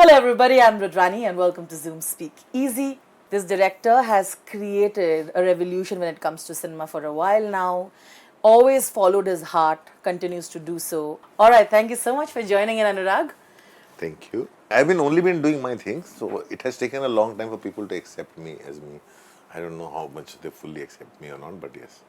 everybody, I'm Rudrani and welcome to Zoom Speak Easy. This director has created a revolution when it comes to cinema for a while now. Always followed his heart, continues to do so. Alright, thank you so much for joining in, Anurag. Thank you. I've been only been doing my things, so it has taken a long time for people to accept me as me. I don't know how much they fully accept me or not, but yes,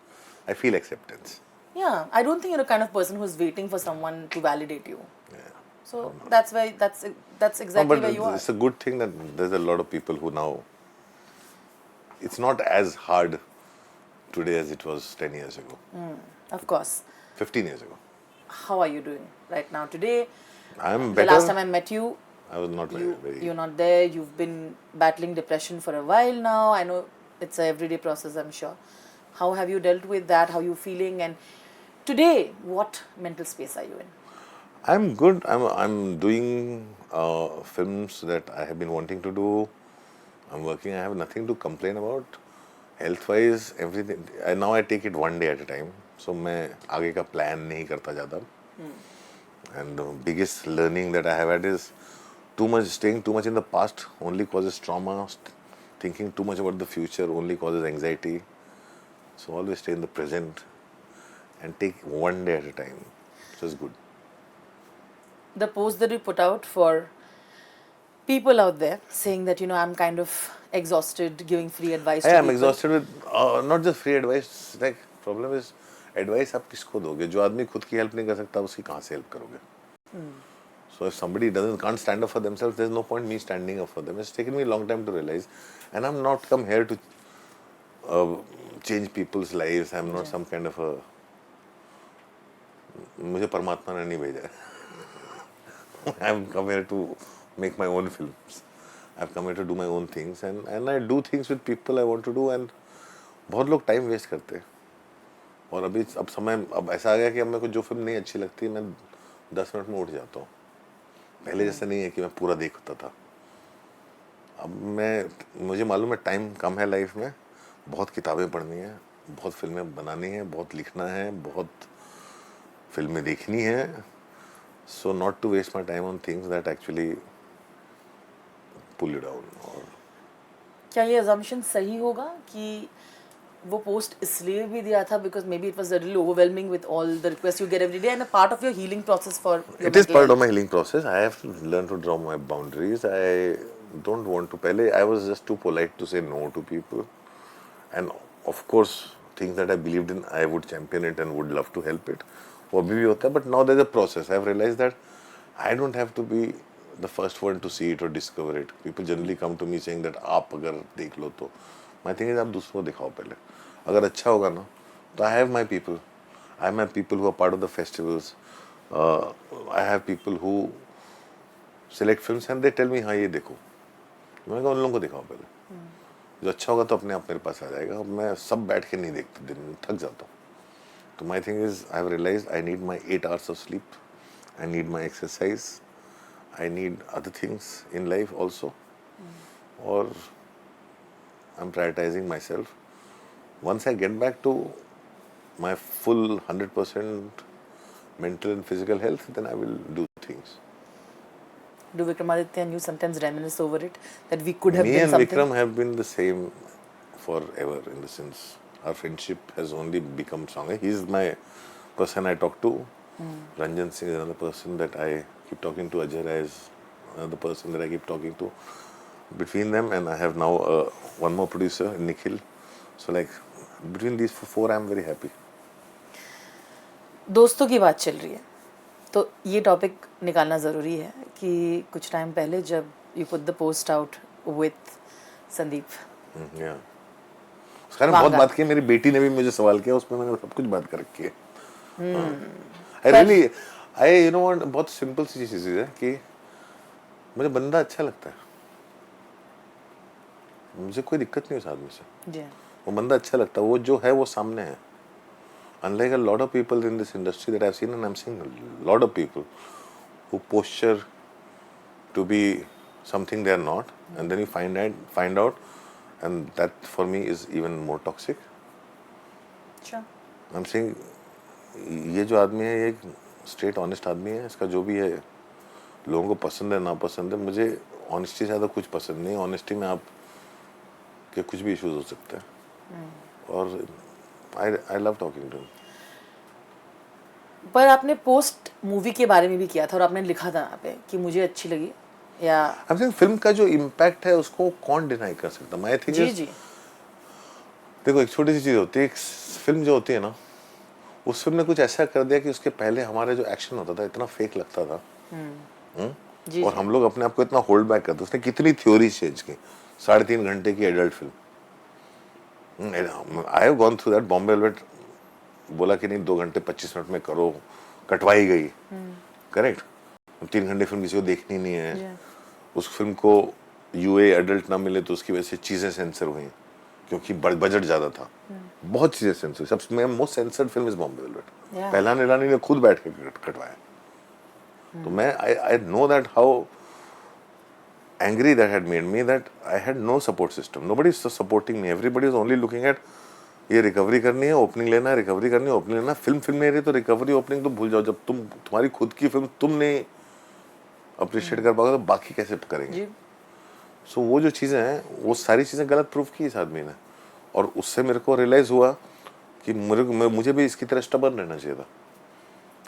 I feel acceptance. Yeah, I don't think you're the kind of person who's waiting for someone to validate you. Yeah. So that's why that's No, exactly but where you are. it's a good thing that there's a lot of people who now. It's not as hard today as it was 10 years ago, Of course. 15 years ago. How are you doing right now today? I'm The last better. time I met you, I was not very. you're not there. You've been battling depression for a while now. I know it's a everyday process, I'm sure. How have you dealt with that? How are you feeling? And today, what mental space are you in? I'm good. I'm doing films that I have been wanting to do. I'm working. I have nothing to complain about. Health wise, everything. Now I take it one day at a time. So मैं आगे का plan नहीं करता ज़्यादा. And the biggest learning that I have had is staying too much in the past only causes trauma. Thinking too much about the future only causes anxiety. So always stay in the present and take one day at a time. So it's good. The post that you put out for people out there saying that, I'm kind of exhausted giving free advice to I am people. exhausted with not just free advice. Like problem is advice आप किसको दोगे? जो आदमी खुद की help नहीं कर सकता उसकी कहाँ से help करोगे? So if somebody can't stand up for themselves, there's no point me standing up for them. It's taken me a long time to realize, and I'm not come here to change people's lives. I'm not some kind of a. मुझे परमात्मा ने नहीं भेजा. I've come here to make my own films. I've come here to do my own things, and I do things with people I want to do, and बहुत लोग time waste करते हैं. और अब समय अब ऐसा आ गया कि अब मेरे को जो फिल्म नहीं अच्छी लगती मैं 10 मिनट में उठ जाता हूँ. पहले जैसा नहीं है कि मैं पूरा देखता था. अब मुझे मालूम है टाइम कम है लाइफ में. बहुत किताबें पढ़नी है, बहुत फिल्में बनानी है, बहुत लिखना है, बहुत फिल्में देखनी है. So not to waste my time on things that actually pull you down. और क्या ये assumption सही होगा कि वो पोस्ट इसलिए भी दिया था because maybe it was a little overwhelming with all the requests you get every day and a part of your healing process for your it is mental part of health. my healing process. I have to learn to draw my boundaries. I don't want to. पहले I was just too polite to say no to people, and of course things that I believed in I would champion it and would love to help it. वो अभी भी होता है, but now there's a process. I've realized that I don't have to be the first one to see it or discover it. People generally come to me saying that आप अगर देख लो तो. My thing is आप दूसरों को दिखाओ पहले. अगर अच्छा होगा ना तो I have my people. I have my people who are part of the festivals. I have people who select films and they tell me हाँ ये देखो. मैंने कहा उन लोगों को दिखाओ पहले. जो अच्छा होगा तो अपने आप मेरे पास आ जाएगा. अब मैं सब बैठ के नहीं देखता, दिन में थक जाता हूँ. तो my thing is I have realized I need my 8 hours of sleep. I need my exercise. I need other things in life also. Or I'm prioritizing myself. Once I get back to my full 100% mental and physical health, then I will do things. Do Vikramaditya and you sometimes reminisce over it that we could have Me been and something? Vikram have been the same forever in the sense our friendship has only become stronger. He's my person I talk to. Ranjan Singh is another person that I keep talking to. Ajay Rai is another person that I keep talking to. Between them, and I have now one more producer, Nikhil. So like between these four, I'm very happy. दोस्तों की बात चल रही है तो ये topic निकालना ज़रूरी है कि कुछ टाइम पहले जब you put the post out with Sandeep Yeah. उसका बहुत बात की. मेरी बेटी ने भी मुझे सवाल किया, उसमें मैंने सब कुछ बात कर रखी है. I really, you know what, बहुत सिंपल सी चीज़ है कि मुझे बंदा अच्छा लगता है. मुझे कोई दिक्कत नहीं उस आदमी से. वो बंदा अच्छा लगता है. वो जो है वो सामने है. Unlike a lot of people in this industry that I've seen, and I'm seeing a lot of people who posture to be something they are not, and then you find out, and that for me is even more toxic. अच्छा I'm saying ये जो आदमी है ये एक straight honest आदमी है. इसका जो भी है लोगों को पसंद है ना पसंद है, मुझे ऑनेस्टी से ज़्यादा कुछ पसंद नहीं। ऑनेस्टी में आप के कुछ भी इश्यूज हो सकते हैं, और I love talking to him. पर आपने पोस्ट मूवी के बारे में भी किया था और आपने लिखा था यहाँ पे कि मुझे अच्छी लगी, या आई थिंक फिल्म का जो इम्पैक्ट है उसको कौन डिनाई कर सकता। मैं थिंक जी जी देखो, एक छोटी सी चीज़ होती है, एक फिल्म जो होती है ना, उस फिल्म ने कुछ ऐसा कर दिया कि उसके पहले हमारे जो एक्शन होता था इतना फेक लगता था। जी और जी हम लोग अपने आप को इतना होल्ड बैक करते। उसने कितनी थ्योरी चेंज की। 3.5 घंटे की adult film, I have gone through that. Bombay velvet बोला कि नहीं 2 घंटे 25 मिनट में करो, कटवाई गई, करेक्ट। 3 घंटे फिल्म किसी को देखनी नहीं है। जी उस फिल्म को यूए एडल्ट ना मिले तो उसकी वजह से चीज़ें सेंसर हुई, क्योंकि बजट ज़्यादा था। बहुत चीज़ें सेंसर हुई। सबसे most censored film is Bombay Velvet. Yeah. पहला नीलानी ने खुद बैठ के कटवाया। तो मैं I know that how angry that had made me that I had no support system. Nobody is supporting me. Everybody is only looking at ये रिकवरी करनी है, ओपनिंग लेना है, रिकवरी करनी है, ओपनिंग लेना। फिल्म नहीं रही तो रिकवरी ओपनिंग तो भूल जाओ। जब तुम्हारी खुद की फिल्म तुम नहीं अप्रिशिएट कर पाओगे तो बाकी कैसे करेंगे। जी सो वो जो चीज़ें हैं वो सारी चीज़ें गलत प्रूफ की इस आदमी ने, और उससे मेरे को रियलाइज़ हुआ कि मुझे भी इसकी तरह स्टबर्न रहना चाहिए था।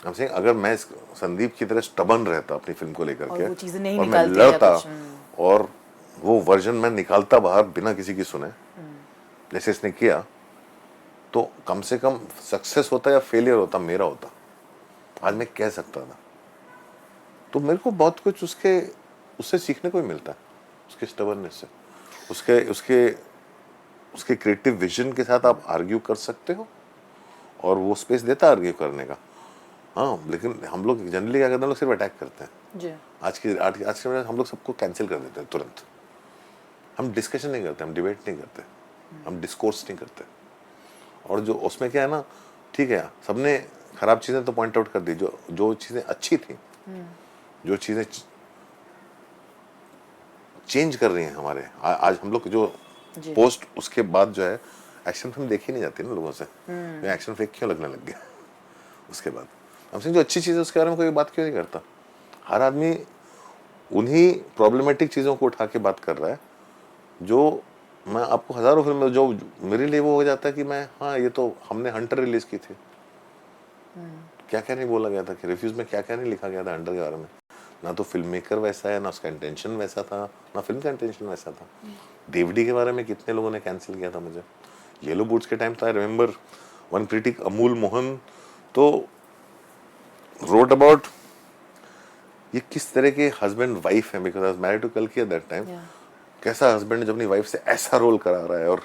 हम से अगर मैं संदीप की तरह स्टबर्न रहता अपनी फिल्म को लेकर और के, वो चीज़ें नहीं और मैं निकालते या लड़ता, कुछ और वो वर्जन मैं निकालता बाहर बिना किसी की सुने, जैसे इसने किया, तो कम से कम सक्सेस होता या फेलियर होता मेरा होता। आज मैं कह सकता था। तो मेरे को बहुत कुछ उससे सीखने को ही मिलता है, उसके स्टबर्ननेस से। उसके उसके उसके क्रिएटिव विजन के साथ आप आर्ग्यू कर सकते हो, और वो स्पेस देता आर्ग्यू करने का। हाँ, लेकिन हम लोग जनरली क्या करते हैं, हम लोग सिर्फ अटैक करते हैं। जी आज के में हम लोग सबको कैंसिल कर देते हैं तुरंत। हम डिस्कशन नहीं करते, हम डिबेट नहीं करते, हम डिस्कोर्स नहीं करते। और जो उसमें क्या है ना, ठीक है, सबने खराब चीज़ें तो पॉइंट आउट कर दी, जो जो चीज़ें अच्छी थी, जो चीज़ें चेंज कर रही हैं हमारे आज हम लोग जो जी पोस्ट उसके बाद जो है एक्शन फिल्म देखी नहीं जाती ना लोगों से। मैं एक्शन फेक क्यों लगने लग गया उसके बाद। हम सिंह जो अच्छी चीज़ है उसके बारे में कोई बात क्यों नहीं करता। हर आदमी उन्हीं प्रॉब्लमेटिक चीज़ों को उठा के बात कर रहा है, जो मैं आपको हज़ारों फिल्म जो मेरे लिए वो हो जाता है कि मैं, हाँ ये तो हमने हंटर रिलीज की थी, क्या क्या नहीं बोला गया था कि रिव्यूज़ में क्या क्या नहीं लिखा गया था हंटर के बारे में। ना तो फिल्म मेकर वैसा है, ना उसका इंटेंशन वैसा था, ना फिल्म का इंटेंशन वैसा था। देवडी के बारे में कितने लोगों ने कैंसिल किया था मुझे। येलो बूट्स के टाइम था, I remember one critic Amul Mohan तो रोट अबाउट ये किस तरह के हस्बैंड वाइफ है, because I was married to कल्कि एट दैट टाइम। कैसा हस्बैंड जब अपनी वाइफ से ऐसा रोल करा रहा है, और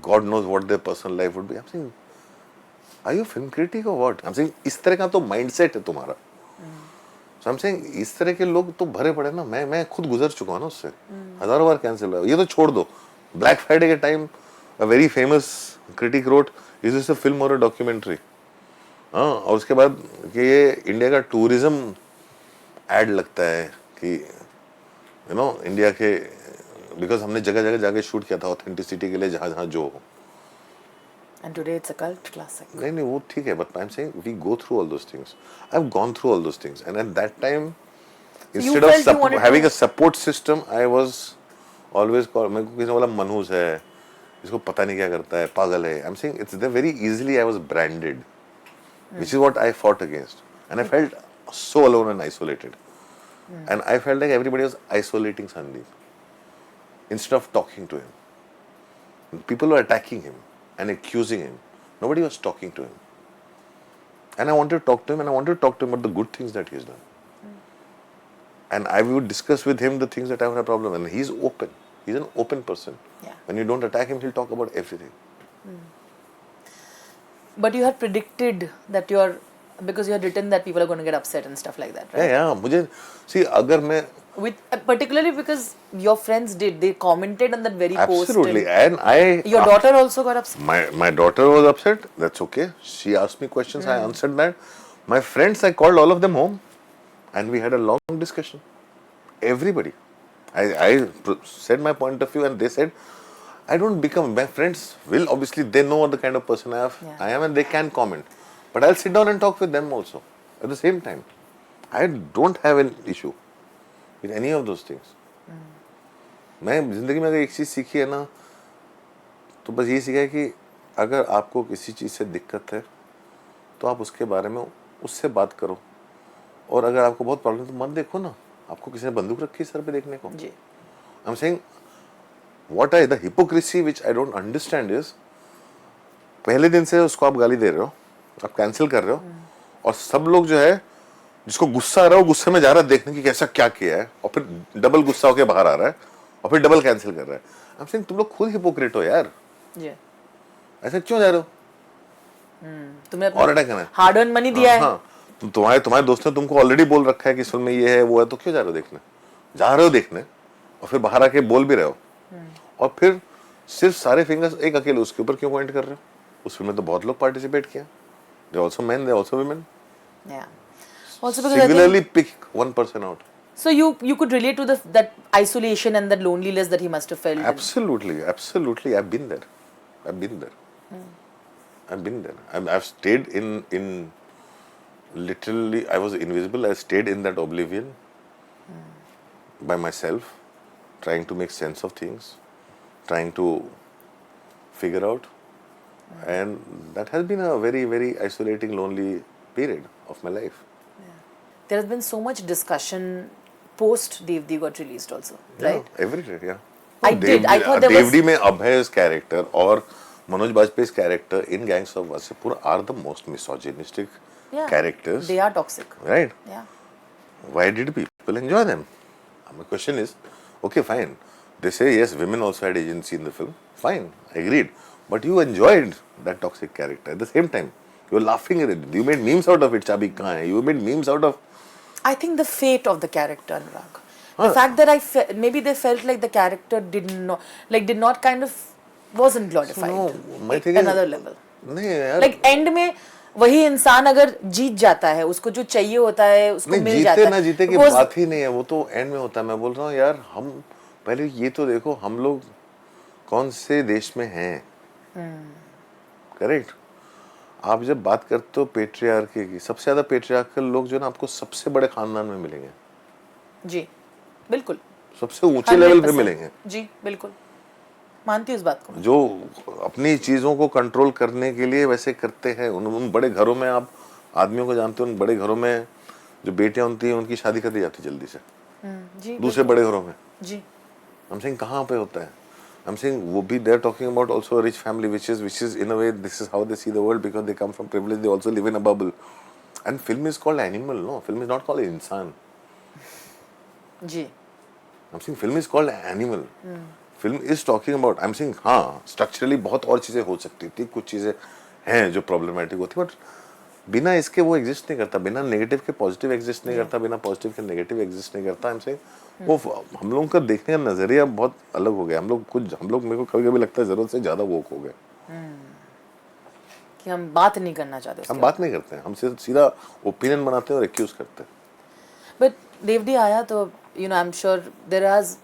God knows what their personal life would be. I am saying are you film critic और व्हाट। आई एम सेइंग इस तरह का तो माइंडसेट है तुम्हारा। सो आई एम सेइंग इस तरह के लोग तो भरे पड़े ना। मैं खुद गुजर चुका हूं ना उससे, हजारों बार कैंसिल हुआ। ये तो छोड़ दो, ब्लैक फ्राइडे के time a very famous critic wrote, is this a film और अ डॉक्यूमेंट्री। हाँ, और उसके बाद कि ये इंडिया का टूरिज्म एड लगता है कि इंडिया के, बिकॉज हमने जगह जगह जाके शूट किया था ऑथेंटिसिटी के लिए, जहाँ जहाँ जो हो। And today it's a cult classic. नहीं वो ठीक है, but I am saying we go through all those things. I have gone through all those things, and at that time You instead felt you of wanted having a to support system I was always call. मेरे को किसी ने बोला मनहूस है, इसको पता नहीं क्या करता है, पागल है। आई am saying it's very easily I was branded, which is what I fought against. And I felt so alone and isolated. And I felt like everybody was isolating Sandeep instead of talking to him. People were attacking him and accusing him. Nobody was talking to him. And I wanted to talk to him, and I wanted to talk to him about the good things that he's done. And I would discuss with him the things that I have a problem. And he's open. He's an open person. Yeah. When you don't attack him, he'll talk about everything. But you had predicted that because you had written that people are going to get upset and stuff like that, right? Yeah. मुझे see अगर मैं With particularly because your friends they commented on that very absolutely, post. and I Your daughter also got upset. My daughter was upset. That's okay. She asked me questions. I answered that. My friends, I called all of them home, and we had a long discussion. Everybody, I said my point of view, and they said, I don't become. My friends will obviously they know the kind of person Yeah. I am, and they can comment. But I'll sit down and talk with them also at the same time. I don't have an issue. with any of those things. मैं जिंदगी में अगर एक चीज सीखी है ना, तो बस ये सीखा है कि अगर आपको किसी चीज से दिक्कत है तो आप उसके बारे में उससे बात करो, और अगर आपको बहुत प्रॉब्लम है तो मत देखो ना, आपको किसी ने बंदूक रखी है सर पे देखने को. जी. I am saying what the hypocrisy which I don't understand is, पहले दिन से उसको आप गाली दे रहे हो, आप कैंसिल कर रहे हो, और सब लोग जो है जिसको गुस्सा आ रहा है वो गुस्से में जा रहा है देखने की कैसा क्या किया है, और फिर डबल गुस्सा होकर बाहर आ रहा है और फिर डबल कैंसिल कर रहा है. आई एम सेइंग तुम लोग खुद हिपोक्रेट हो यार. जी. ऐसे क्यों जा रहे हो? तुमने और अटैक करना है, हार्ड अर्न मनी दिया है. हाँ, तुम्हारे दोस्त ने तुमको ऑलरेडी बोल रखा है कि इस फिल्म में ये है वो है, तो क्यों जा रहे हो देखने? जा रहे हो देखने और फिर बाहर आके बोल भी रहे हो, और फिर सिर्फ सारे फिंगर्स एक अकेले उसके ऊपर क्यों पॉइंट कर रहे हो? उस फिल्म में तो बहुत लोग पार्टिसिपेट किया. They also main, they also women. Yeah. Also because I Singularly think, pick one person out. so you could relate to that isolation and that loneliness that he must have felt. Absolutely, absolutely. I've been there. I've been there. I've been there. I've stayed in literally. I was invisible. I stayed in that oblivion by myself, trying to make sense of things, trying to figure out, and that has been a very, very isolating, lonely period of my life. There has been so much discussion post Devdi got released also, right? Yeah, every day, yeah. I did. I thought there was. Devdi में Abhay's character और Manoj Bajpayee's character in Gangs of Wasseypur are the most misogynistic Yeah. characters. They are toxic. Right? Yeah. Why did people enjoy them? My question is, okay, fine. They say yes, women also had agency in the film. Fine, agreed. But you enjoyed that toxic character at the same time. You were laughing at it. You made memes out of it. Chabi kahan hai? You made memes out of. I think the fate of the character, Anurag. The fact that maybe they felt like the character did not kind of wasn't glorified. No, my Like thing is- another level. नहीं यार. Like end में वही इंसान अगर जीत जाता है, उसको जो चाहिए होता है उसको नहीं, मिल जाता जीते है. ना जीते की Because- बात ही नहीं है, वो तो एंड में होता है. मैं बोल रहा हूँ यार, हम पहले ये तो देखो हम लोग कौन से देश में हैं. करेक्ट. आप जब बात करते हो पेट्रियार्की की, सबसे ज्यादा पेट्रियार्कल लोग जो ना आपको सबसे बड़े खानदान में मिलेंगे. जी बिल्कुल. सबसे ऊंचे लेवल पे 100%. मिलेंगे. जी बिल्कुल. मानती हूँ इस बात को. जो अपनी चीजों को कंट्रोल करने के लिए वैसे करते हैं. उन बड़े घरों में आप आदमियों को जानते हो, उन बड़े घरों में जो बेटियां होती हैं उनकी शादी कर दी जाती है जल्दी से जी दूसरे बड़े घरों में. जी. I'm saying कहाँ पे होता है? I'm saying वो भी they're talking about also a rich family which is in a way this is how they see the world because they come from privilege. They also live in a bubble. And film is called animal, no? Film is not called insan. Ji. I'm saying film is called animal. Film is talking about. I'm saying हाँ structurally बहुत और चीजें हो सकती थी, कुछ चीजें हैं जो problematic होती, but बिना इसके वो एग्जिस्ट नहीं करता. बिना नेगेटिव के पॉजिटिव एग्जिस्ट नहीं करता. बिना पॉजिटिव के नेगेटिव एग्जिस्ट नहीं करता. I'm saying वो हम लोगों का देखने का नजरिया बहुत अलग हो गया. हम लोग मेरे को कभी-कभी लगता है जरूरत से ज्यादा वोक हो गए. कि हम बात नहीं करना चाहते उसके हम बात नहीं करते हैं, हम सीधा ओपिनियन बनाते हैं और एक्यूज करते हैं. But Devdi आया तो I'm sure there has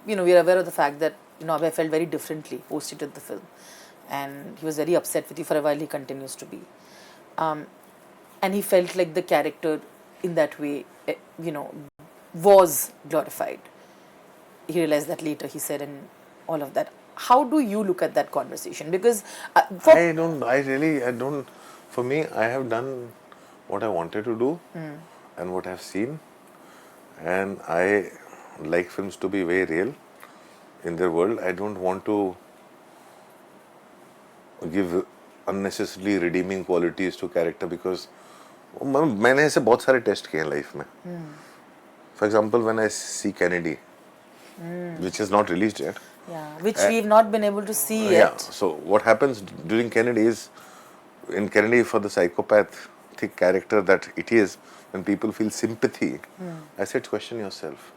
we are aware of the fact that Abhay felt very differently post he did the film, and he was very upset with you for a while. He continues to be, and he felt like the character in that way was glorified. He realized that later, he said, and all of that. How do you look at that conversation? Because I don't. For me, I have done what I wanted to do and what I've seen, and I like films to be very real in their world. I don't want to give unnecessarily redeeming qualities to character because मैंने ऐसे बहुत सारे test किए हैं life में. For example, when I see Kennedy, which is not released yet. Yeah, which we've not been able to see Yeah. yet. So what happens during Kennedy is, in Kennedy, for the psychopathic character that it is, when people feel sympathy, I said, question yourself.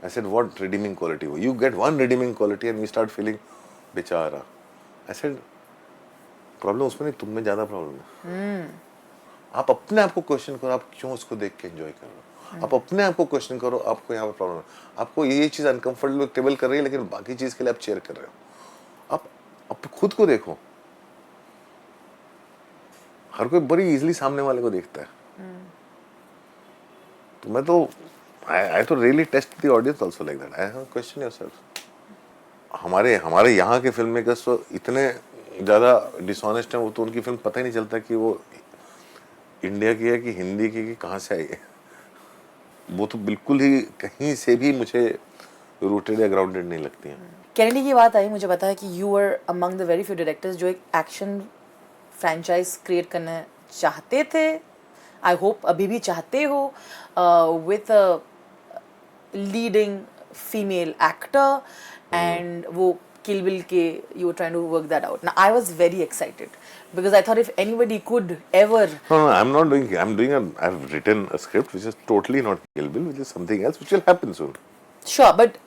I said, what redeeming quality? You get one redeeming quality and you start feeling बेचारा. I said, problem उसमें नहीं, तुम में ज्यादा problem है. आप अपने आप को क्वेश्चन करो, आप क्यों उसको देख के एंजॉय कर रहे हो. आप अपने आप को क्वेश्चन करो, आपको यहाँ पे प्रॉब्लम है. आपको ये चीज अनकंफर्टेबल कर रही है, लेकिन बाकी चीज के लिए आप चेयर कर रहे हो. आप खुद को देखो. हर कोई बड़ी इजीली सामने वाले को देखता है. तो मैं तो I तो really test the audience also like that. I have question yourself. हमारे यहाँ के फिल्म मेकर्स तो इतने ज़्यादा डिसऑनेस्ट हैं, वो तो उनकी फिल्म पता ही नहीं चलता कि वो इंडिया की है कि हिंदी की कि कहाँ से आई है. वो तो बिल्कुल ही कहीं से भी मुझे रूटेड या ग्राउंडेड नहीं लगती हैं. कैनेडी की बात आई, मुझे पता है कि you are among the very few directors जो एक एक्शन फ्रेंचाइज क्रिएट करना चाहते थे, आई होप अभी भी चाहते हो, with leading female actor, and वो किल बिल के you were trying to work that out. Now I was very excited because I thought if anybody could ever. No, I'm not doing. I've written a script which is totally not Kill Bill, which is something else, which will happen soon. Sure, but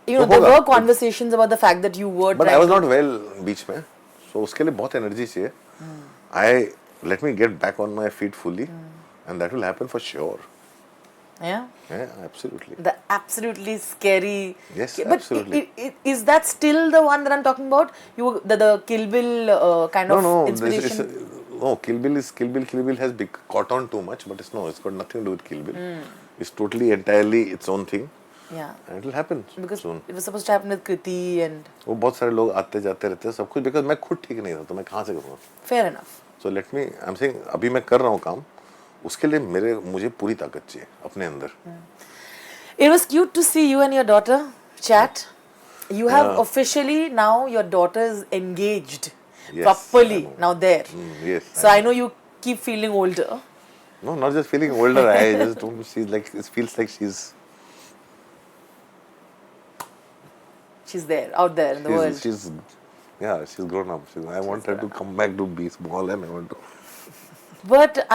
you know तो there होगा. were conversations about the fact that you were. But I trying was to- not well बीच में, so उसके लिए बहुत energy चाहिए. Let me get back on my feet fully, and that will happen for sure. Yeah. Yeah, absolutely. The absolutely scary. Yes, but absolutely. Is that still the one that I'm talking about? The Kill Bill kind of inspiration. No, Kill Bill has caught on too much, but it's got nothing to do with Kill Bill. It's totally entirely its own thing, Yeah. and it will happen Because soon. it was supposed to happen with Kriti and. वो बहुत सारे लोग आते जाते रहते हैं सब कुछ, because मैं खुद ठीक नहीं था तो मैं कहाँ से करूँगा. Fair enough. So let me, I'm saying अभी मैं कर रहा हूँ काम, उसके लिए मुझे पूरी ताकत चाहिए अपने अंदर. It was cute to see you and your daughter chat. You have officially now your daughter is engaged Yes, properly I know. now there. Yes. So I know you keep feeling older. No, not just feeling older. I just don't. She's like, it feels like she's there, out there in the world. She's grown up. I want her to come back to be small, and I want to. But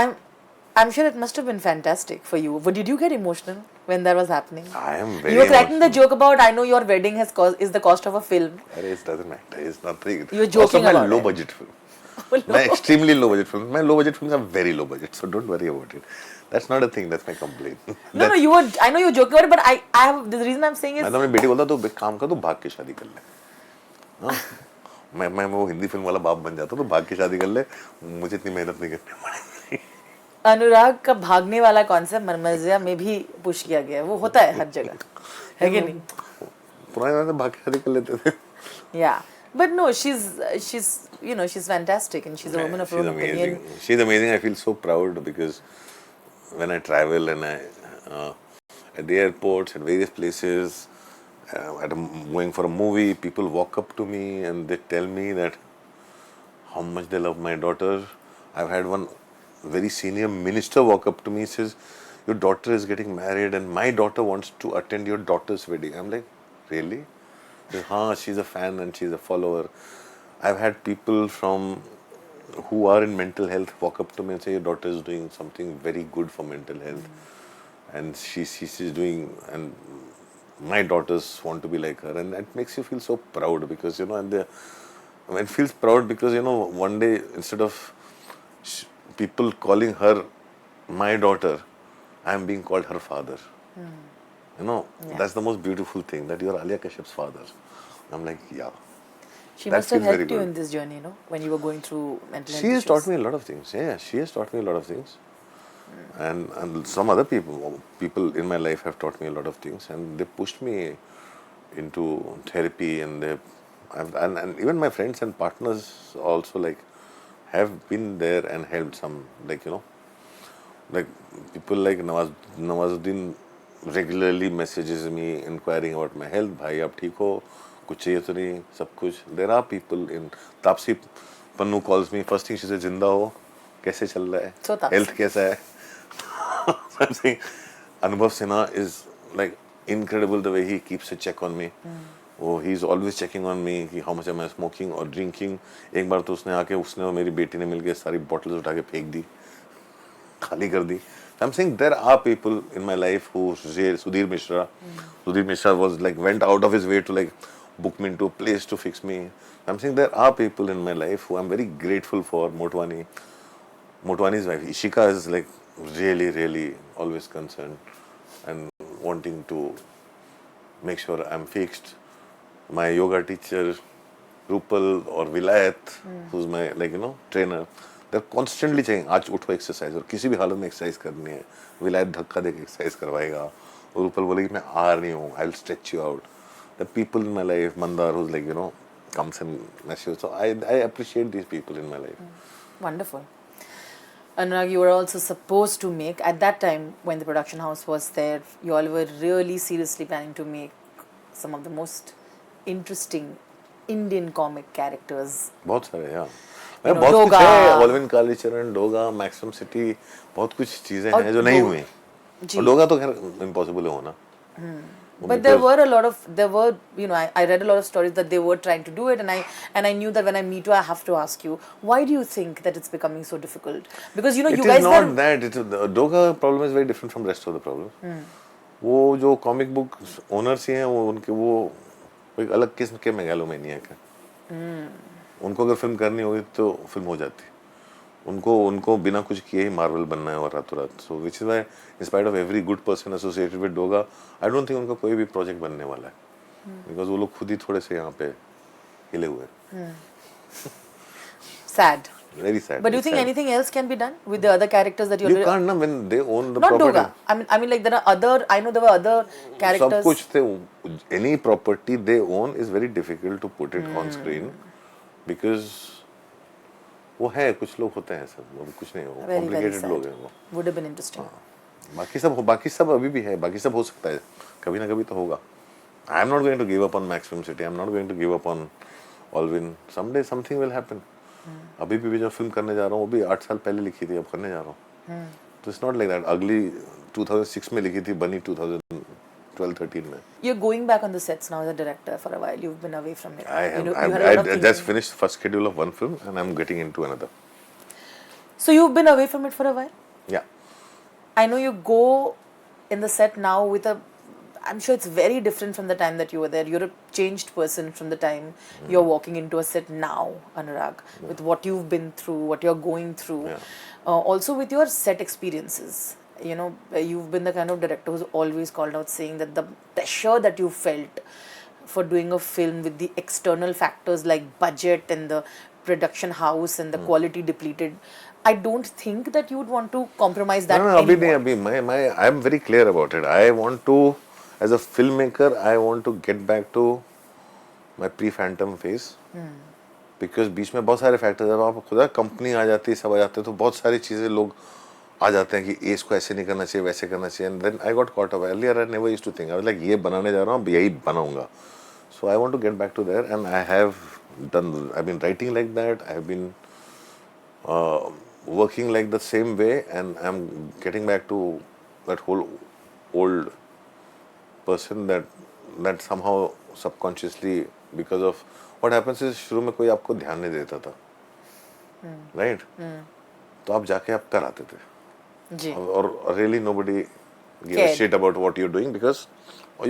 I'm sure it must have been fantastic for you. But did you get emotional when that was happening? I am very. You were cracking the emotional. joke about, I know your wedding is the cost of a film. अरे, it doesn't matter. It's nothing. You were joking also, about low it. budget film. My extremely low budget film. My low budget films are very low budget, so don't worry about it. That's not a thing. That's my complaint. No, you were. I know you were joking about it, but I have the reason I'm saying is. मैं तो अपनी बेटी बोलता तो एक काम कर, तो भाग के शादी कर ले. हाँ? मैं वो हिंदी फिल्म वाला बाप बन जाता तो भाग के शादी कर ले, मुझे इतनी मेहनत नहीं करनी पड़ेगी. अनुराग का भागने वाला कॉन्सेप्ट मरमजिया में भी पुश किया गया है, वो होता है हर जगह, है कि नहीं? पुराने ज़माने में भाग के शादी कर लेते थे. Yeah, but no, she's she's fantastic and she's a woman of her She's own amazing. opinion. She's amazing. I feel so proud because when I travel and I at the airports, at various places, going for a movie, people walk up to me and they tell me that how much they love my daughter. I've had one very senior minister walk up to me and says, "Your daughter is getting married and my daughter wants to attend your daughter's wedding." I'm like, really? He says, "Haan, she's a fan and she's a follower." I've had people who are in mental health walk up to me and say, "Your daughter is doing something very good for mental health, and she's doing, and my daughters want to be like her," and that makes you feel so proud because it feels proud because one day instead of people calling her my daughter, I am being called her father. That's the most beautiful thing, that you are Alia Kashyap's father. I'm like, yeah. She That must have feels very helped you good. in this journey, when you were going through mental health She has issues. taught me a lot of things. Yeah, she has taught me a lot of things. And some other people in my life have taught me a lot of things, and they pushed me into therapy, and and even my friends and partners also have been there and helped some, like people like Nawazuddin regularly messages me inquiring about my health. भाई आप ठीक हो, कुछ चाहिए तो नहीं, सब कुछ. There are people in Tapsi Pannu calls me, first thing she says, जिंदा हो, कैसे चल रहा है, So Tapsi. health कैसा है. I'm saying Anubhav Sinha is like incredible the way he keeps a check on me. Oh, he's always checking on me कि how much am I smoking or drinking. एक बार तो उसने और मेरी बेटी ने मिलके सारी bottles उठा के फेंक दी, खाली कर दी. I'm saying there are people in my life who Sudhir Mishra. Sudhir Mishra went out of his way to book me into a place to fix me. I'm saying there are people in my life who I'm very grateful for. Motwani's wife Ishika is really, really always concerned and wanting to make sure I'm fixed. My yoga teacher Rupal or Vilayat, who's my trainer, they're constantly saying आज उठो exercise, और किसी भी हालत में exercise करनी है. विलायत धक्का देके exercise करवाएगा, Urupal बोले कि मैं आ रही हूँ, I'll stretch you out. The people in my life, Mandar, who's like, you know, comes and messages. So I appreciate these people in my life. Wonderful. Anurag, you were also supposed to make, at that time when the production house was there, you all were really seriously planning to make some of the most interesting Indian comic characters. बहुत सारे यार, You know, बहुत कुछ Doga. है, Alwin Kalicharan, Doga, maximum city, बहुत कुछ चीजें और हैं जो नहीं हुई. जी. और डोगा तो खैर इम्पॉसिबल है होना. But there were a lot of, there were, you know, I read a lot of stories that they were trying to do it, and I knew that when I meet you, I have to ask you, why do you think that it's becoming so difficult? Because, you know, It you is guys not were... that. Doga problem is very different from rest of the problem. वो जो comic book owners ही हैं, वो उनके वो एक अलग किस्म के मेगालोमेनियक हैं. उनको अगर फिल्म करनी होगी तो फिल्म हो जाती. उनको बिना कुछ किए ही मार्वल बनना है और रातों रात. So which is why in spite of every good person associated with Doga, I don't think उनका कोई भी प्रोजेक्ट बनने वाला है. बिकॉज वो लोग खुद ही थोड़े से यहाँ पे हिले हुए हैं. Sad. Very sad. But do you think anything else can be done with the other characters that you You already... can't ना, when they own the Not property. Doga. I mean, like there are other... I know there were other सब characters. कुछ थे. Any property they own is very difficult to put it on screen because वो है, कुछ लोग होते हैं सब, वो कुछ नहीं, वो Very, very कॉम्प्लिकेटेड sad. लोग हैं वो. Would have been interesting. बाकी सब अभी भी है, बाकी सब हो सकता है, कभी ना कभी तो होगा. I am not going to give up on Maximum City, I am not going to give up on Allwyn. Someday something will happen. अभी भी जो फिल्म करने जा रहा हूँ वो भी 8 साल पहले लिखी थी, अब करने जा रहा हूँ. तो इट्स नॉट लाइक दैट. अगली 2006 में लिखी थी, बनी 2012-13 में. You're going back on the sets now as a director for a while. You've been away from it. I You have. know, you had a lot of I just thinking. finished first schedule of one film and I'm getting into another. So you've been away from it for a while? Yeah. I know you go in the set now with a... I'm sure it's very different from the time that you were there. You're a changed person from the time you're walking into a set now, Anurag, with what you've been through, what you're going through. Yeah. Also with your set experiences. You know, you've been the kind of director who's always called out saying that the pressure that you felt for doing a film with the external factors like budget and the production house and the quality depleted, I don't think that you would want to compromise that No, अभी anymore. नहीं, अभी I am very clear about it. I want to, as a filmmaker, I want to get back to my pre-Phantom phase. Because बीच में बहुत सारे factors हैं. आप खुदा company आ जाती है, सब आ जाते हैं, तो बहुत सारी चीज़ें लोग आ जाते हैं कि इसको ऐसे नहीं करना चाहिए, वैसे करना चाहिए. And then I got caught up. Earlier I never used to think. I was like ये बनाने जा रहा हूँ, यही बनाऊंगा. So I want to get back to there and I have done. I been writing like that. I have been working like the same way, and I'm getting back to that whole old person that somehow subconsciously, because of what happens is शुरू में कोई आपको ध्यान नहीं देता था, right? तो आप जाके आप कर आते थे. जी. Or really nobody gave a Cared. shit about what you're doing because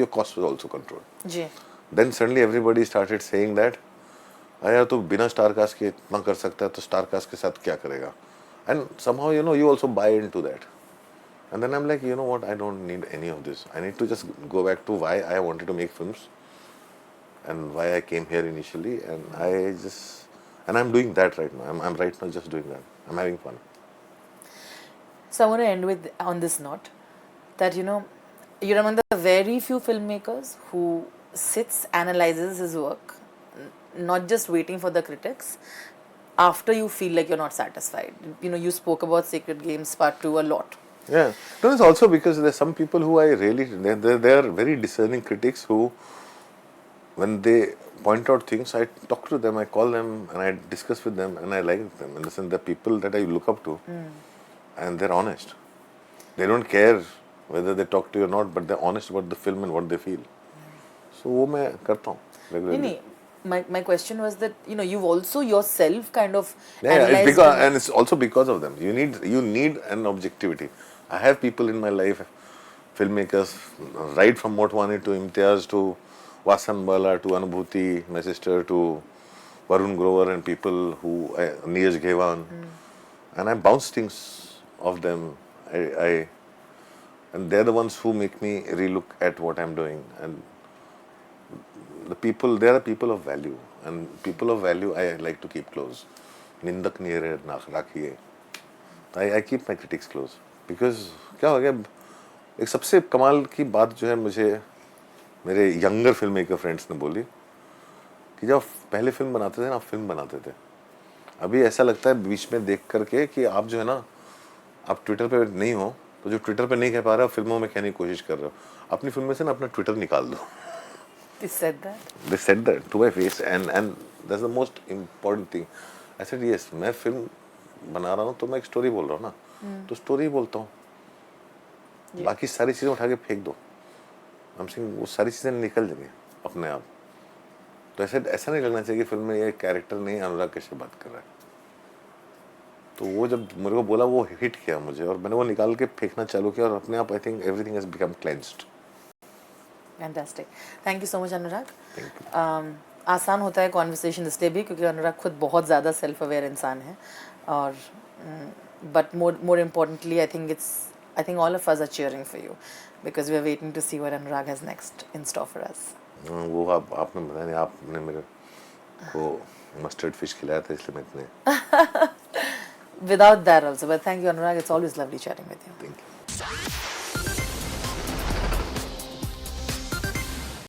your cost was also controlled. Ji. Then suddenly everybody started saying that यार तू बिना स्टार कास्ट के इतना कर सकता है, तो स्टार कास्ट के साथ क्या करेगा? And somehow you also buy into that. And then I'm like, you know what, I don't need any of this. I need to just go back to why I wanted to make films and why I came here initially, and I'm doing that right now. I'm right now just doing that. I'm having fun. So I want to end with on this note that you're among the very few filmmakers who sits, analyzes his work, not just waiting for the critics. After you feel like you're not satisfied, you spoke about Sacred Games Part 2 a lot. Yeah, no, it's also because there's some people who I really they are very discerning critics who, when they point out things, I talk to them, I call them, and I discuss with them, and I like them. And listen, the people that I look up to, and they're honest. They don't care whether they talk to you or not, but they're honest about the film and what they feel. So वो मैं करता हूँ regularly. My question was that you've also yourself kind of Yeah, analyzed it's because, and it's also because of them. You need an objectivity. I have people in my life, filmmakers, right from Motwani to Imtiaz to Vasan Bala to Anubhuti, my sister, to Varun Grover, and people who Neeraj Ghewan, and I bounce things off them. And they're the ones who make me relook at what I'm doing. And there are people of value, and people of value I like to keep close. Nindak near rakhiye. I keep my critics close because क्या हो गया, एक सबसे कमाल की बात जो है मुझे मेरे यंगर फिल्म मेकर फ्रेंड्स ने बोली कि जब पहले फिल्म बनाते थे ना, आप फिल्म बनाते थे, अभी ऐसा लगता है बीच में देख करके कि आप जो है ना, आप ट्विटर पे नहीं हो, तो जो ट्विटर पे नहीं कह पा रहे हो फिल्मों में कहने की कोशिश कर रहे हो, अपनी फिल्म में से ना अपना ट्विटर निकाल दो. They said that. They said that to my face, and that's the most important thing. I said yes, मैं फिल्म बना रहा हूँ तो मैं एक स्टोरी बोल रहा हूँ ना, तो स्टोरी बोलता हूँ, बाकी सारी चीज़ें उठा के फेंक दो. हम सिंह वो सारी चीज़ें निकल जाएंगी अपने आप. तो ऐसे ऐसा नहीं लगना चाहिए कि फिल्म में ये कैरेक्टर नहीं अनुराग कश्यप बात कर रहा है. तो वो जब मेरे को बोला वो हिट किया मुझे, और मैंने वो निकाल के फेंकना चालू किया, और अपने आप I think everything has become cleansed. Fantastic. Thank you so much, Anurag. Thank you. आसान होता है कॉन्वर्सेशन इसलिए भी क्योंकि अनुराग खुद बहुत ज़्यादा सेल्फ अवेयर इंसान है, और but more importantly I think all of us are cheering for you because we are waiting to see what Anurag has next in store for us. वो आपने बताया नहीं, आपने मेरे को मस्टर्ड फिश खिलाया था इसलिए मैं इतने. Without that also, but thank you, Anurag. It's always lovely chatting with you. Thank you.